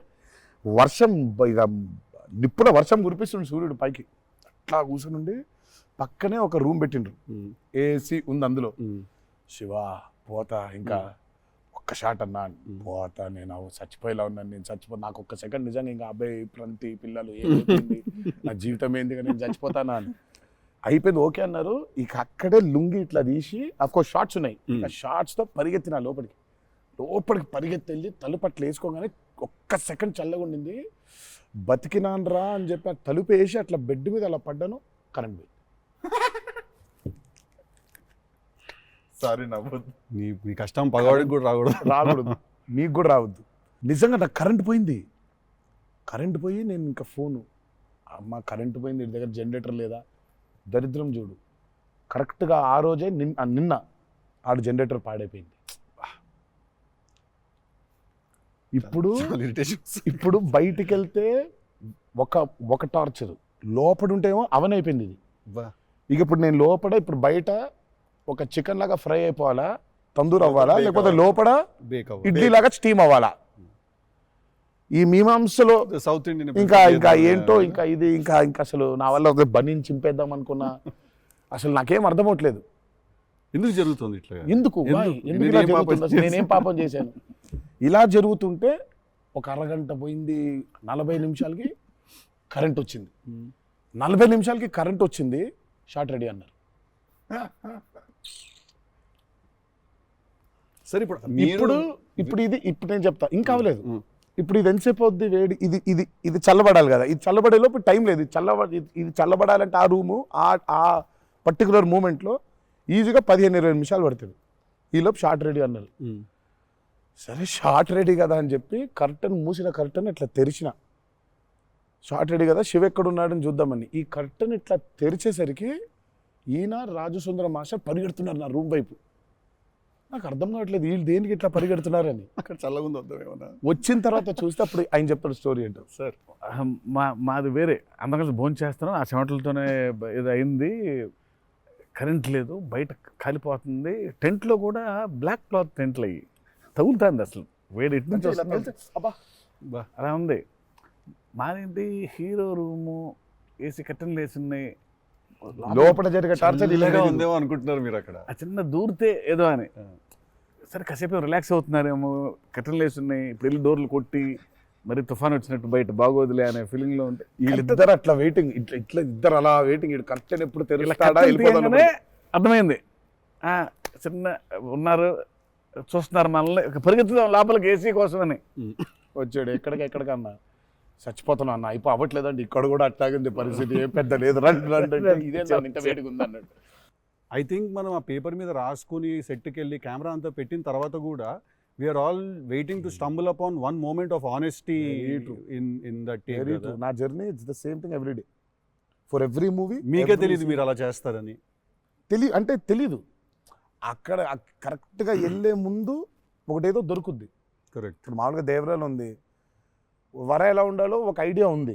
వర్షం, ఇక నిప్పుల వర్షం కురిపిస్తుంది సూర్యుడు పైకి. అట్లా కూర్చుని పక్కనే ఒక రూమ్ పెట్టిండ్రు, ఏసీ ఉంది అందులో. శివా పోతా, ఇంకా ఒక్క షాట్ అన్నా పోతా, నేను చచ్చిపోయేలా ఉన్నాను, నేను నాకు ఒక్క సెకండ్ నిజంగా ఇంకా అబ్బాయి ప్రంతి పిల్లలు ఏమైపోయింది, నా జీవితం ఏంది, నేను చచ్చిపోతానా అని అయిపోయింది. ఓకే అన్నారు. ఇక అక్కడే లుంగి ఇట్లా తీసి, అఫ్కోర్స్ షార్ట్స్ ఉన్నాయి, ఆ షార్ట్స్తో పరిగెత్తిన లోపలికి పరిగెత్తి వెళ్ళి తలుపట్లు వేసుకోగానే ఒక్క సెకండ్ చల్లగా ఉండింది. బతికినాన్రా అని చెప్పి ఆ తలుపు వేసి అట్లా బెడ్ మీద అలా పడ్డాను, కరెంట్ పోయింది. సారీ నవ్వద్దు, నీ కష్టం పగవాడికి కూడా రాకూడదు, మీకు కూడా రావద్దు. నిజంగా నాకు కరెంట్ పోయి నేను ఇంకా ఫోను, అమ్మ కరెంట్ పోయింది, ఇంటి దగ్గర జనరేటర్ లేదా, దరిద్రం చూడు. కరెక్ట్గా ఆ రోజే నిన్న ఆడు జనరేటర్ పాడైపోయింది. ఇప్పుడు బయటికి వెళ్తే ఒక టార్చర్, లోపల ఉంటేమో అవన్ అయిపోయింది ఇది. ఇక ఇప్పుడు నేను లోపల, ఇప్పుడు బయట ఒక చికెన్ లాగా ఫ్రై అయిపోవాలా, తందూరు అవ్వాలా, లేకపోతే లోపల ఇడ్లీ లాగా స్టీమ్ అవ్వాలా. ఈ మీమాంసలో సౌత్ ఇండియన్ ఇంకా ఏంటో ఇంకా అసలు నా వల్ల ఒక బనీని చింపేద్దాం అనుకున్నా, అసలు నాకేం అర్థం అవట్లేదు. ఎందుకు జరుగుతుంది ఇట్లా? ఎందుకు ఇలా జరుగుతుంది? అసలు నేనేం పాపం చేశాను? ఇలా జరుగుతుంటే ఒక అరగంట పోయింది, 40 నిమిషాలకి కరెంట్ వచ్చింది. 40 నిమిషాలకి కరెంట్ వచ్చింది, షార్ట్ రెడీ అన్నారు. సరే ఇప్పుడు ఇప్పుడు నేను చెప్తా, ఇంకా అవ్వలేదు. ఇప్పుడు ఇది ఎంతసేపు అవుద్ది వేడి, ఇది చల్లబడాలి కదా, ఇది చల్లబడేలోపు టైం లేదు. ఇది చల్లబడాలంటే ఆ రూము ఆ పర్టికులర్ మూమెంట్లో ఈజీగా 15-20 నిమిషాలు పడుతుంది. ఈలోపు షార్ట్ రెడీ అన్నారు. సరే షార్ట్ రెడీ కదా అని చెప్పి మూసిన కర్టన్ ఇట్లా తెరిచిన, షార్ట్ రెడీ కదా శివ ఎక్కడున్నాడని చూద్దామని. ఈ కర్టన్ ఇట్లా తెరిచేసరికి ఈయన రాజసుందర మాస్టర్ పరిగెడుతున్నారు నా రూమ్ వైపు. నాకు అర్థం కావట్లేదు వీళ్ళు దేనికి ఇట్లా పరిగెడుతున్నారని. అక్కడ చల్లగా ఉంది వద్దాం ఏమన్నా. వచ్చిన తర్వాత చూస్తే అప్పుడు ఆయన చెప్తాడు స్టోరీ ఏంటో. సార్ మాది వేరే, అందరం కలిసి భోజనం చేస్తున్నాం, ఆ చెమటలతోనే ఇది అయింది, కరెంట్ లేదు, బయట కాలిపోతుంది, టెంట్లో కూడా బ్లాక్ క్లాత్ టెంట్లు అయ్యి తగులుతుంది, అసలు వేడి ఇటు నుంచి వస్తుంది. అబ్బా అలా ఉంది. మాదేంటి హీరో రూము, ఏసీ కట్టెలు వేసి ఉన్నాయి, లోపల జరిగే టార్చర్ ఇలాగా ఉందేమో అనుకుంటున్నారు మీరు అక్కడ. ఆ చిన్న దూరితే ఏదో అని. సరే కాసేపు రిలాక్స్ అవుతున్నారేమో, కట్టెలు వేసి ఉన్నాయి, ఇప్పుడు వెళ్ళి డోర్లు కొట్టి మరి తుఫాన్ వచ్చినట్టు బయట బాగోదులే అనే ఫీలింగ్లో ఉంటే వీళ్ళిద్దరు అట్లా వెయిటింగ్, ఇట్లా ఇద్దరు అలా వెయిటింగ్, కర్టెన్ ఎప్పుడు తెరుస్తాడా అర్థమైంది. చిన్న ఉన్నారు, చూస్తున్నారు మనల్ని, పరిగెత్తుదాం లోపలికి ఏసీ కోసమని. వచ్చాడు ఎక్కడికన్నా చచ్చిపోతున్నా అన్న, అయిపో అవ్వట్లేదండి, ఇక్కడ కూడా అట్లాగింది పరిస్థితి, ఏం పెద్ద లేదు, రండి ఇదే ఇంత వేడిగా ఉంది అన్నాడు. ఐ థింక్ మనం ఆ పేపర్ మీద రాసుకుని సెట్కి వెళ్ళి కెమెరా అంతా పెట్టిన తర్వాత కూడా we are all waiting to stumble upon one moment of honesty in that take. నా journey it's the same thing every day for every movie. మీకే తెలియదు మీరు అలా చేస్తారని? తెలీదు. అక్కడ కరెక్ట్గా వెళ్ళే ముందు ఒకటేదో దొరుకుద్ది. కరెక్ట్. ఇప్పుడు మామూలుగా దేవరాలు ఉంది, వర ఎలా ఉండాలో ఒక ఐడియా ఉంది,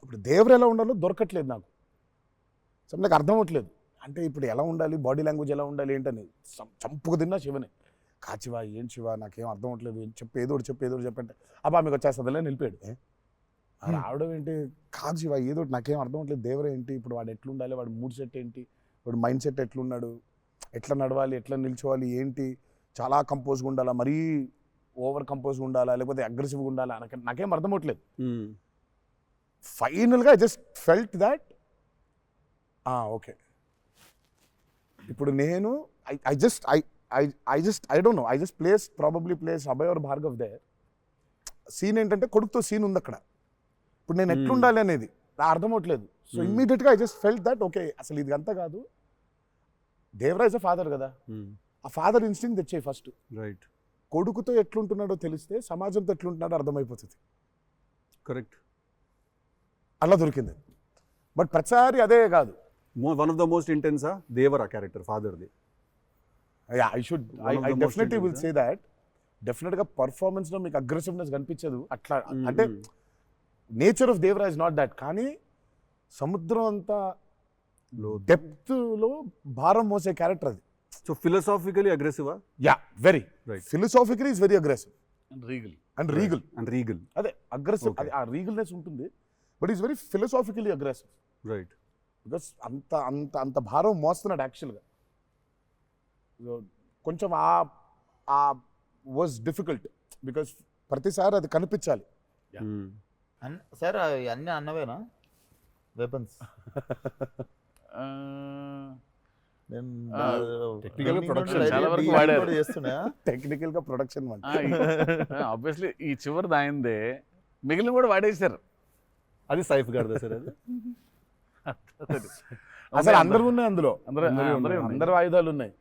ఇప్పుడు దేవర ఎలా ఉండాలో దొరకట్లేదు నాకు. సో నాకు అర్థం అవ్వట్లేదు, అంటే ఇప్పుడు ఎలా ఉండాలి, బాడీ లాంగ్వేజ్ ఎలా ఉండాలి ఏంటని చంపుకు తిన్నా శివనే. కాచివా ఏం శివ నాకేం అర్థం అవ్వట్లేదు, ఏదో చెప్పంటే అబ్బా మీకు వచ్చేస్తుందిలే నిలిపాడు. రావడం ఏంటి, కాదు శివ ఏదో నాకేం అర్థం అవ్వట్లేదు, దేవర ఏంటి, ఇప్పుడు వాడు ఎట్లుండాలి, వాడు మూడ్ సెట్ ఏంటి, వాడు మైండ్ సెట్ ఎట్లున్నాడు, ఎట్లా నడవాలి, ఎట్లా నిల్చోవాలి ఏంటి, చాలా కంపోజ్గా ఉండాలా, మరీ ఓవర్ కంపోజ్గా ఉండాలా, లేకపోతే అగ్రెసివ్గా ఉండాలా, నాకేం అర్థం అవ్వట్లేదు. ఫైనల్గా I just felt that okay ఇప్పుడు నేను I don't know, I just probably place Abhay or Bhargav there. Scene ఏంటంటే కొడుకుతో సీన్ ఉంది అక్కడ, ఇప్పుడు నేను ఎట్లుండాలి అనేది నాకు అర్థం అవ్వట్లేదు. సో ఇమ్మీడియట్గా I just felt that okay అసలు ఇది అంతా కాదు, దేవరాజ్ అ ఫాదర్ కదా, ఆ ఫాదర్ ఇన్స్టింక్ట్ తెచ్చాయి ఫస్ట్. రైట్. కొడుకుతో ఎట్లుంటున్నాడో తెలిస్తే సమాజంతో ఎట్లుంటున్నాడో అర్థమైపోతుంది. కరెక్ట్. అలా దొరికింది. బట్ ప్రతిసారి అదే కాదు. వన్ ఆఫ్ ద మోస్ట్ ఇంటెన్సా దేవరా క్యారెక్టర్ ఫాదర్ది. I definitely will say that. డెఫినెట్గా పర్ఫార్మెన్స్లో మీకు అగ్రెసివ్నెస్ కనిపించదు అట్లా, అంటే nature of Devara is not that. కానీ సముద్రం అంతా డెప్త్లో భారం మోసే క్యారెక్టర్ అది. సో ఫిలసాఫికలీ అగ్రెసివా? Yeah, very right. Philosophically is very aggressive and regal. అదే అగ్రెసివ్, ఆ రీగల్నెస్ ఉంటుంది, but is very philosophically aggressive. Right. Because అంత అంత అంత భారం మోస్తున్నాడు యాక్చువల్గా. కొంచెం ఆ వాజ్ డిఫికల్ట్ బికాస్ ప్రతిసారి అది కనిపించాలి. సార్ అన్నీ అన్నవేనా వెపన్స్? టెక్నికల్ గా ప్రొడక్షన్ ఆబ్వియస్లీ ఈ చివరిది ఆయనదే, మిగిలిన కూడా వాడేశారు. అది సైఫ్ గారిదా సార్? అది అసలు అందరూ ఉన్నాయి అందులో, అందరూ ఆయుధాలు ఉన్నాయి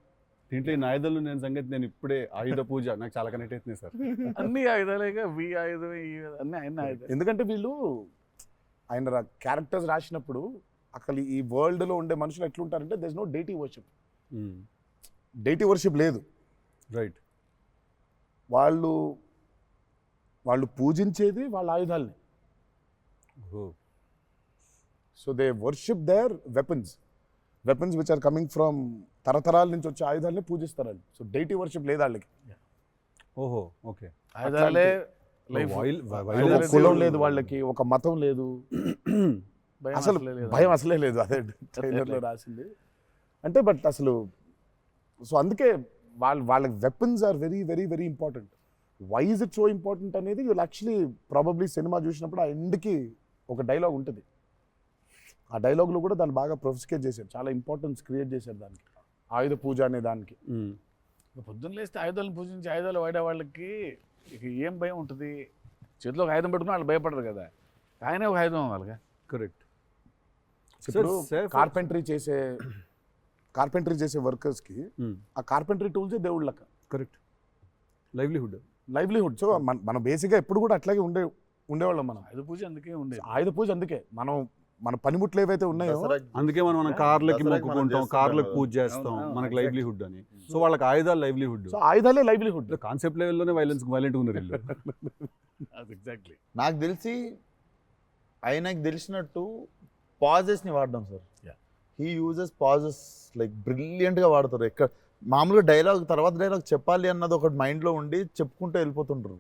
దీంట్లో. ఈ ఆయుధాలు నేను సంగతి నేను ఇప్పుడే ఆయుధ పూజ నాకు చాలా కనెక్ట్ అవుతుంది సార్. అన్ని ఆయుధాలేగా, వి ఆయుధం అన్ని ఆయన ఆయుధం. ఎందుకంటే వీళ్ళు ఆయన క్యారెక్టర్స్ రాసినప్పుడు అసలు ఈ వరల్డ్లో ఉండే మనుషులు ఎట్లుంటారంటే there is no deity worship లేదు. రైట్. వాళ్ళు పూజించేది వాళ్ళ ఆయుధాలని. So they worship their weapons which are coming from తరతరాల నుంచి వచ్చే ఆయుధాలని పూజిస్తారు వాళ్ళు. సో డైటీ వర్షిప్ లేదు వాళ్ళకి. ఓహో, ఓకే. ఆయుధాలే లైఫ్ ఒక కులం లేదు వాళ్ళకి, ఒక మతం లేదు, అసలు భయం అసలే లేదు. అదే ట్రైలర్లో రాసింది అంటే. బట్ అసలు సో అందుకే వాళ్ళకి weapons are very very very important. Why is it so important అనేది వీళ్ళు యాక్చువల్లీ ప్రాబబ్లీ సినిమా చూసినప్పుడు ఆ ఎండ్కి ఒక డైలాగ్ ఉంటుంది. ఆ డైలాగ్లో కూడా దాన్ని బాగా ప్రొఫిస్కేట్ చేశారు, చాలా ఇంపార్టెన్స్ క్రియేట్ చేశారు దానికి, ఆయుధ పూజ అనే దానికి. పొద్దున్న లేస్తే ఆయుధాలను పూజించి ఆయుధాలు వాడే వాళ్ళకి ఇక ఏం భయం ఉంటుంది? చేతిలో ఒక ఆయుధం పెట్టుకుని వాళ్ళు భయపడరు కదా, ఆయనే ఒక ఆయుధం వాళ్ళగా. కరెక్ట్. ఇప్పుడు కార్పెంటరీ చేసే వర్కర్స్కి ఆ కార్పెంటరీ టూల్సే దేవుళ్ళ లెక్క. కరెక్ట్. లైవ్లీహుడ్. సో మనం బేసిక్గా ఎప్పుడు కూడా అట్లాగే ఉండేవాళ్ళం. మనం ఆయుధ పూజ అందుకే ఉండేది. ఆయుధ పూజ అందుకే మన పనిముట్లు ఏవైతే ఉన్నాయో అందుకే మనం కార్లకి దసరాకి మొక్కుకుంటాం, మనం కార్లకు చేస్తుంటాం పూజ చేస్తాం, మనకు లైవ్లీహుడ్ అని. సో వాళ్ళకి ఆయుధాలు లైవ్లీహుడ్. సో ఆయుధాలే లైవ్లీహుడ్. కాన్సెప్ట్ లెవెల్లోనే వైలెంట్గా ఉన్నారు వీళ్ళు. ఎగ్జాక్ట్లీ. నాకు తెలిసి ఆయనకు తెలిసినట్టు పాజెస్ని వాడడం sir. He uses pauses like బ్రిలియంట్గా వాడతారు. ఎక్కడ మామూలుగా డైలాగ్ తర్వాత డైలాగ్ చెప్పాలి అన్నది ఒకటి మైండ్లో ఉండి చెప్పుకుంటూ వెళ్ళిపోతుంటారు.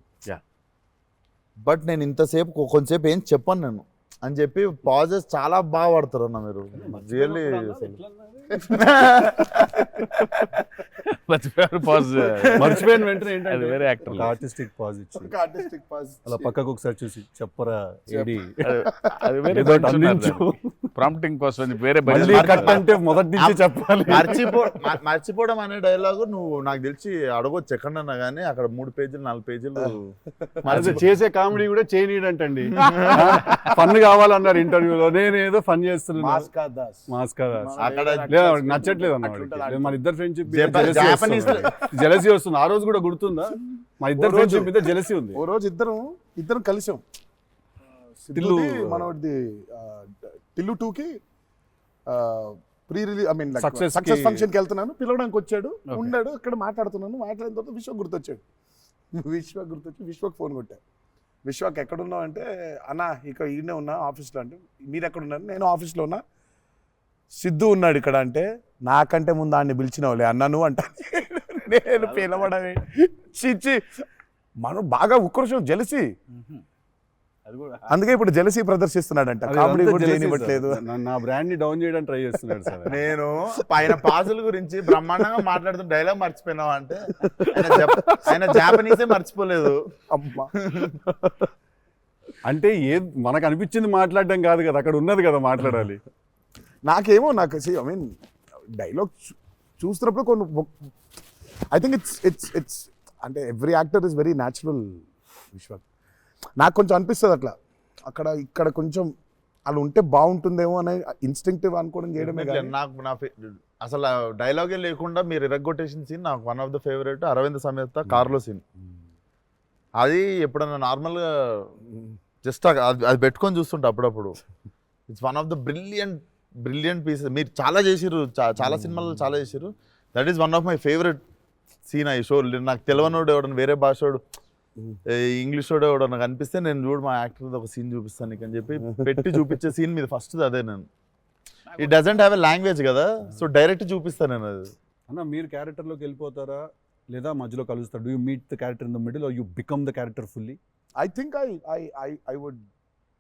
బట్ నేను ఇంతసేపు కొంచెంసేపు ఏం చెప్పాను నేను అని చెప్పి పాజెస్ చాలా బాగా వాడతారు అన్న మీరు. రియల్లీ మర్చిపోయిన వెంటనే ఏంటంటే వేరే యాక్టర్ ఆర్టిస్టిక్ పాజ్ ఇచ్చి అలా పక్కకు ఒకసారి చూసి చెప్పరా ఏడి అది వేరే ప్రాంప్టింగ్ కోసం అని వేరే మళ్ళీ కట్ అంటే మొదటి నుంచి చెప్పాలి. మర్చిపోవడం అనే డైలాగు నువ్వు నాకు తెలిసి అడగొచ్చు ఎక్కడన్నా కానీ అక్కడ 3 పేజీలు 4 పేజీలు అది చేసే కామెడీ కూడా చేయనీడంటండి. ఫన్ కావాలన్నారు ఇంటర్వ్యూలో, నేను ఏదో ఫన్ చేస్తున్నాను. మాస్కా దాస్ అక్కడ నచ్చట్లేదు అన్నమాట. మన ఇద్దరు ఫ్రెండ్షిప్ జాపనీస్ జెలసీ వస్తుంది. ఆ రోజు కూడా గుర్తుందా? మా ఇద్దరు ఫ్రెండ్షిప్ మీద జెలసీ ఉంది. ఓ రోజు ఇద్దరం కలిసాం. మనది టిల్లు 2కి ప్రీ రిలీజ్ సక్సెస్ ఫంక్షన్కి వెళ్తున్నాను, పిలవడానికి వచ్చాడు, ఉన్నాడు అక్కడ, మాట్లాడిన తర్వాత విశ్వక్ గుర్తొచ్చాడు. విశ్వక్ ఫోన్ కొట్టా. విశ్వక్ ఎక్కడున్నావు అంటే, అన్న ఇక ఈయనే ఉన్నా ఆఫీస్లో. అంటే మీరు ఎక్కడున్నారు? నేను ఆఫీస్లో ఉన్నా. సిద్ధు ఉన్నాడు ఇక్కడ అంటే, నాకంటే ముందు ఆయన్ని పిలిచినవులే అన్నా నువ్వు అంట. నేను పిలవడమే చిచ్చి. మనం బాగా ఉక్రోషం, జెలసీ. అందుకే ఇప్పుడు జెలసీ ప్రదర్శిస్తున్నాడంట. కామెడీ కూడా చేయనివ్వట్లేదు. నా బ్రాండ్ ని డౌన్ చేయడానికి ట్రై చేస్తున్నాడు సార్. నేను పైన పాజుల గురించి బ్రహ్మాండంగా మాట్లాడుతున్న డైలాగ్ మర్చిపోయినావు అంటే ఆయన జాపనీసే మర్చిపోలేదు. అమ్మా, అంటే మనకు అనిపించింది మాట్లాడడం కాదు కదా, అక్కడ ఉన్నది కదా మాట్లాడాలి. నాకేమో ఐ మీన్ డైలాగ్ చూస్తున్నప్పుడు కొన్ని ఐ థింక్ ఇట్స్ అంటే every actor is very natural. Vishwak నాకు కొంచెం అనిపిస్తుంది అట్లా, ఇక్కడ కొంచెం అలా ఉంటే బాగుంటుందేమో అనే ఇన్స్టింక్టివ్ అనుకోవడం చేయడమే. నాకు అసలు డైలాగే లేకుండా మీరు ఇరగ్గొట్టేసిన సీన్ నాకు one of the favourite. Aravinda Sametha కార్లో సీన్. అది ఎప్పుడన్నా నార్మల్గా జస్ట్ అది పెట్టుకొని చూస్తుంటా అప్పుడప్పుడు. It's one of the brilliant pieces. మీరు చాలా చేసిర్రు, చాలా సినిమాల్లో చాలా చేసిర్రు. That is one of my favourite scene. ఈ షో నాకు తెలియనోడు ఎవడన్నా, వేరే భాషోడు, ఇంగ్లీష్ వాడు ఎవడన్నా కనిపిస్తే నేను చూడు మా యాక్టర్ ఒక సీన్ చూపిస్తాను నీకు అని చెప్పి పెట్టి చూపించే సీన్ మీద ఫస్ట్ అదే. నేను it doesn't have a language కదా, సో డైరెక్ట్ చూపిస్తాను నేను అది. అన్న మీరు క్యారెక్టర్లోకి వెళ్ళిపోతారా లేదా మధ్యలో కలుస్తారు? Do you meet the character in the middle or you become the character fully? I think I would,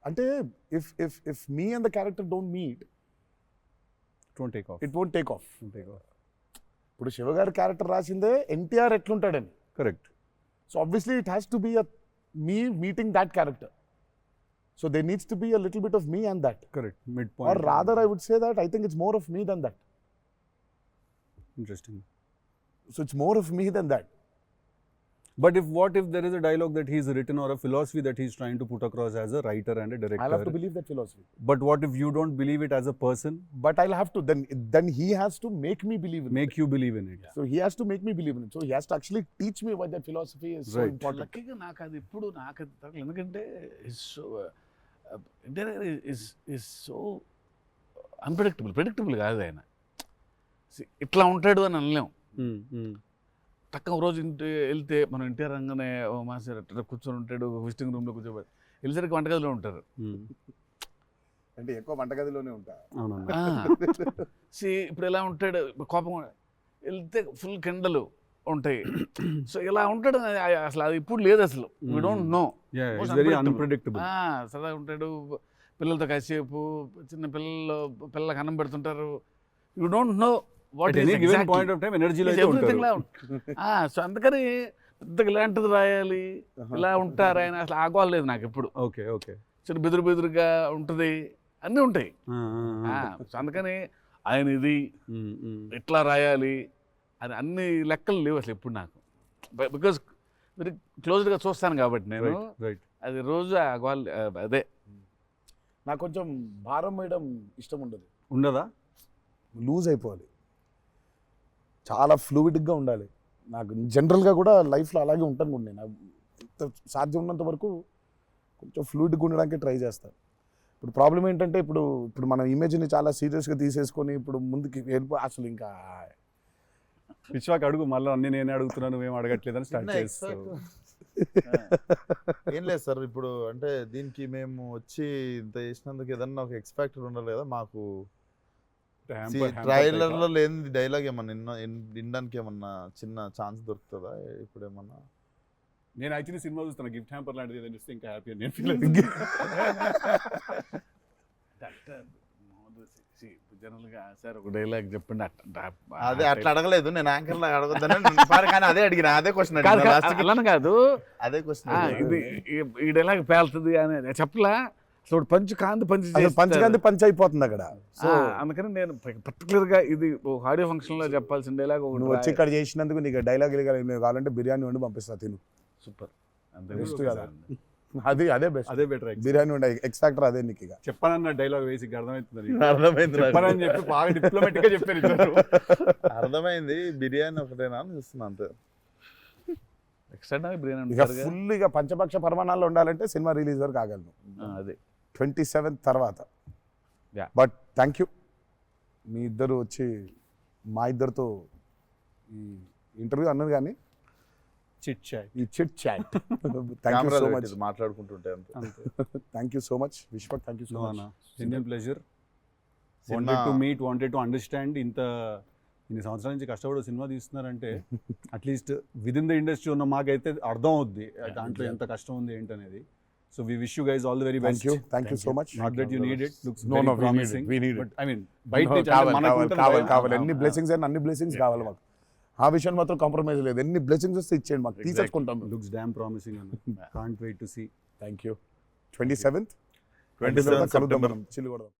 అంటే if me and the character don't meet, it won't take off. It won't take off. ఇప్పుడు శివ గారి character రాసిందే ఎన్టీఆర్ ఎట్లుంటాడని. Correct. So obviously it has to be me meeting that character. So there needs to be a little bit of me and that. Correct. Midpoint. Or rather I would say that I think it's more of me than that. Interesting. So it's more of me than that. But what if there is a dialogue that he's written or a philosophy that he's trying to put across as a writer and a director? I'll have to believe that philosophy. But what if you don't believe it as a person? But I'll have to, then he has to make me believe in it. Make you believe in it. So he has to make me believe in it. So he has to actually teach me why that philosophy is so Right. important. లక్కీగా నాకు అది ఇప్పుడు నాకు అది తగలేదు. ఎందుకంటే is so predictable కాదు ఆయన. ఇట్లా ఉంటాడు అని అనలేం. టక్క ఒక రోజు వెళ్తే మనం ఎన్టీఆర్ రంగానే మాస్టర్ అట్లా కూర్చొని ఉంటాడు, విజిటింగ్ రూమ్లో కూర్చోబెట్టి వెళ్ళేసరికి వంటగదిలో ఉంటారు. అంటే ఎక్కువ వంటగదిలోనే ఉంటా. అవునన్నా. ఇప్పుడు ఎలా ఉంటాడు, కోపం వెళ్తే ఫుల్ కెండలు, ఉంటాయి. సో ఇలా ఉంటాడు అసలు అది ఇప్పుడు లేదు అసలు. We don't know. Very unpredictable. సరదా ఉంటాడు, పిల్లలతో కాసేపు, చిన్న పిల్లలకు అన్నం పెడుతుంటారు. You don't know what point of time ఎనర్జీలో ఎవ్రీథింగ్ లా సో అందుకని పెద్దగా ఇలాంటిది రాయాలి, ఇలా ఉంటారు ఆయన, అసలు ఆగోలేదు నాకు ఎప్పుడు. Okay okay. చిన్న బెదురుగా ఉంటుంది, అన్నీ ఉంటాయి. సో అందుకని ఆయన ఇది ఇట్లా రాయాలి అని అన్ని లెక్కలు లేవు అసలు ఎప్పుడు నాకు. బికాజ్ వెరీ క్లోజ్గా చూస్తాను కాబట్టి నేను రైట్. అది రోజు అదే. నాకు కొంచెం భారం వేయడం ఇష్టం ఉండదు. ఉండదా? లూజ్ అయిపోవాలి, చాలా ఫ్లూయిడ్గా ఉండాలి. నాకు జనరల్గా కూడా లైఫ్లో అలాగే ఉంటాను కూడా నేను. సాధ్యం ఉన్నంత వరకు కొంచెం ఫ్లూయిడ్గా ఉండడానికి ట్రై చేస్తాను. ఇప్పుడు ప్రాబ్లం ఏంటంటే ఇప్పుడు మన ఇమేజ్ని చాలా సీరియస్గా తీసేసుకొని ఇప్పుడు ముందుకి అసలు ఇంకా విశ్వాక్ అడుగు, మళ్ళీ అన్ని నేనే అడుగుతున్నాను, నువ్వేం అడగట్లేదని స్టార్ట్ చేస్తావు. ఏం లేదు సార్, ఇప్పుడు అంటే దీనికి మేము వచ్చి ఇంత చేసినందుకు ఏదన్నా ఒక ఎక్స్పెక్టర్ ఉండాలి కదా మాకు. ట్రైలర్లో లేని డైలాగ్ ఏమన్నా వినడానికి ఏమన్నా చిన్న ఛాన్స్ దొరుకుతుందా ఇప్పుడు ఏమన్నా? నేను యాక్చువల్లీ సినిమా చూస్తాను, గిఫ్ట్ హ్యాంపర్ లాంటిది ఏదైనా ఇస్తే ఇంకా హ్యాపీ అని నేను ఫీల్ జనరల్గా సార్ ఒక డైలాగ్ చెప్పండి. అదే అట్లా అడగలేదు నేను, యాంకర్ లాగా అడగొద్దని కానీ అదే అడిగిన, అదే క్వశ్చన్ అలా కాదు, అదే క్వశ్చన్. ఇది ఈ డైలాగ్ పేలుతుంది అని చెప్పలా. అసలు పంచకాంతి పంచ్ అయిపోతుంది అక్కడ. సో అందుకని నేను పర్టికులర్గా ఇది ఒక ఆడియో ఫంక్షన్లో చెప్పాల్సిన డైలాగ్ నువ్వు వచ్చి ఇక్కడ చేసినందుకు నీకు డైలాగ్ కావాలంటే బిర్యానీ వండి పంపిస్తా, తిను. సూపర్. బెస్ట్ కదా, అదే బెస్ట్, అదే బెటర్. బిర్యానీ ఉండే ఎక్స్ ఫ్యాక్టర్ అదే నీకు. ఇక చెప్పానన్న డైలాగ్ వేసి అర్థమవుతుంది, అర్థమైంది చెప్పానని చెప్పి బాగా డిప్లొమాటిక్ గా చెప్పారు. అర్థమైంది, బిర్యానీ ఒకటేనా అని చూస్తున్నా అంతే. ఎక్స్ట్రా బిర్యానీ ఇక ఫుల్ ఇక పంచపక్ష పరమాణాల్లో ఉండాలంటే సినిమా రిలీజ్ వరకు ఆగలను. అదే 27th తర్వాత. Yeah. బట్ థ్యాంక్ యూ, మీ ఇద్దరు వచ్చి మా ఇద్దరితో ఈ ఇంటర్వ్యూ అన్నారు కానీ చిట్ చాట్, ఈ chit chat. Thank you so much. మాట్లాడుకుంటుంటే అంతే. Thank you so much Vishwak, thank you so much. Indian pleasure. Wanted to meet, wanted to understand. ఇన్ని సంవత్సరాల నుంచి కష్టపడి సినిమా తీస్తున్నారంటే at least with in the industry ఉన్న మాకైతే అర్థం అవుద్ది దాంట్లో ఎంత కష్టం ఉంది ఏంటనేది. So we wish you guys all the very best. Thank you so much. Not that you need it. Looks No, very promising. we need it. But I mean, బయట నుంచి అంటే మనకు ఉంటుంది భయం. కావాలి ఎన్ని బ్లెస్సింగ్స్ అయినా అన్ని బ్లెస్సింగ్స్ కావాలి మాకు. ఆ విషయం మాత్రం కాంప్రమైజ్ లేదు. ఎన్ని బ్లెస్సింగ్స్ వస్తే ఇచ్చేయండి మాకు, తీసేసుకుంటాం. Looks damn promising and can't wait to see. Thank you. 27th September. చిల్లు కొడదాం.